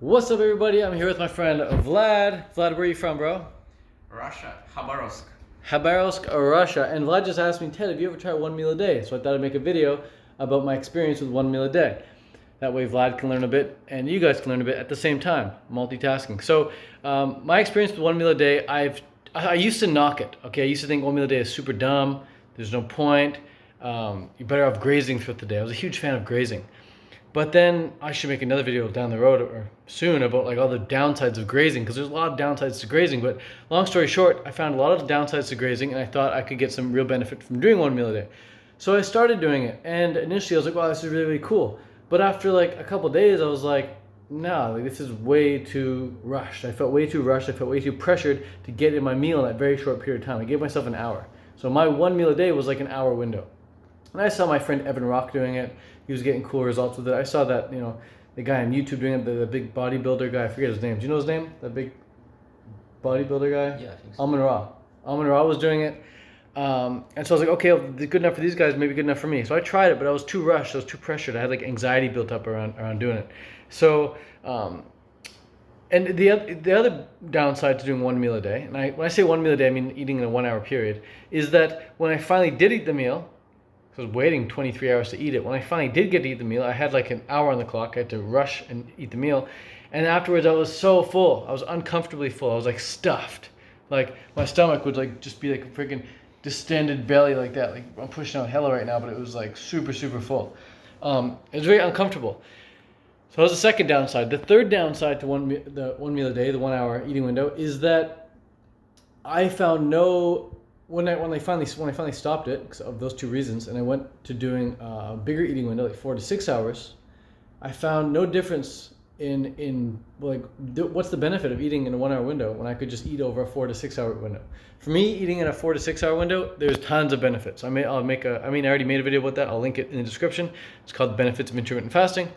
What's up, everybody? I'm here with my friend Vlad. Vlad, where are you from, bro? Russia, Khabarovsk. Khabarovsk, Russia. And Vlad just asked me, Ted, have you ever tried one meal a day? So I thought I'd make a video about my experience with one meal a day. That way Vlad can learn a bit and you guys can learn a bit at the same time, multitasking. So my experience with one meal a day, I used to knock it. Okay, I used to think one meal a day is super dumb. There's no point. You're better off grazing throughout the day. I was a huge fan of grazing. But then I should make another video down the road or soon about like all the downsides of grazing, because there's a lot of downsides to grazing. But long story short, I found a lot of the downsides to grazing, and I thought I could get some real benefit from doing one meal a day. So I started doing it, and initially I was like, wow, this is really, really cool. But after like a couple of days, I was like, no, like, this is way too rushed. I felt way too rushed. I felt way too pressured to get in my meal in that very short period of time. I gave myself an hour. So my one meal a day was like an hour window. And I saw my friend Evan Rock doing it. He was getting cool results with it. I saw that, the guy on YouTube doing it, the big bodybuilder guy. I forget his name. Do you know his name? That big bodybuilder guy? Yeah, I think so. Amin Ra was doing it. And so I was like, okay, good enough for these guys, maybe good enough for me. So I tried it, but I was too rushed. I was too pressured. I had like anxiety built up around doing it. So, and the other downside to doing one meal a day, and when I say one meal a day, I mean eating in a 1 hour period, is that when I finally did eat the meal, I was waiting 23 hours to eat it. When I finally did get to eat the meal, I had like an hour on the clock. I had to rush and eat the meal. And afterwards, I was so full. I was uncomfortably full. I was like stuffed. Like my stomach would like just be like a freaking distended belly like that. Like I'm pushing out hella right now, but it was like super, super full. It was very uncomfortable. So that was the second downside. The third downside to the one meal a day, the 1 hour eating window, is that I found when I finally stopped it, because of those two reasons, and I went to doing a bigger eating window, like 4 to 6 hours, I found no difference in what's the benefit of eating in a 1 hour window when I could just eat over a 4 to 6 hour window. For me, eating in a 4 to 6 hour window, there's tons of benefits. I already made a video about that. I'll link it in the description. It's called The Benefits of Intermittent Fasting.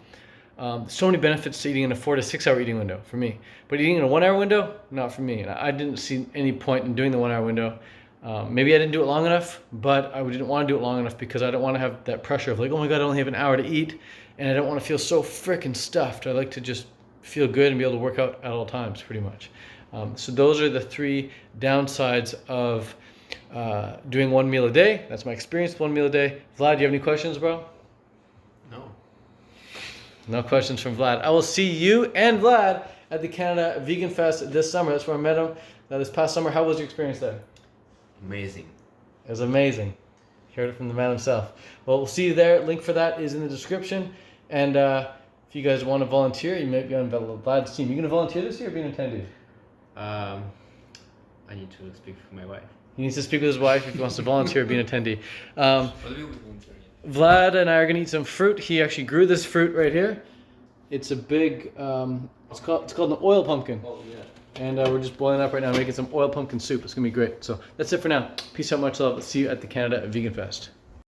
So many benefits to eating in a 4 to 6 hour eating window for me. But eating in a 1 hour window, not for me. And I didn't see any point in doing the 1 hour window. Maybe I didn't do it long enough, but I didn't want to do it long enough because I don't want to have that pressure of like, oh my God, I only have an hour to eat, and I don't want to feel so freaking stuffed. I like to just feel good and be able to work out at all times, pretty much. So those are the three downsides of doing one meal a day. That's my experience with one meal a day. Vlad, do you have any questions, bro? No. No questions from Vlad. I will see you and Vlad at the Canada Vegan Fest this summer. That's where I met him this past summer. How was your experience there? Amazing. It was amazing. Heard it from the man himself. Well, we'll see you there. Link for that is in the description. And if you guys want to volunteer, you might be on Vlad's team. You going to volunteer this year or be an attendee? I need to speak with my wife. He needs to speak with his wife if he wants to volunteer or be an attendee. Vlad and I are going to eat some fruit. He actually grew this fruit right here. It's a big, it's called an oil pumpkin. Oh, yeah. And we're just boiling up right now, making some oil pumpkin soup. It's going to be great. So that's it for now. Peace out, much love. See you at the Canada Vegan Fest.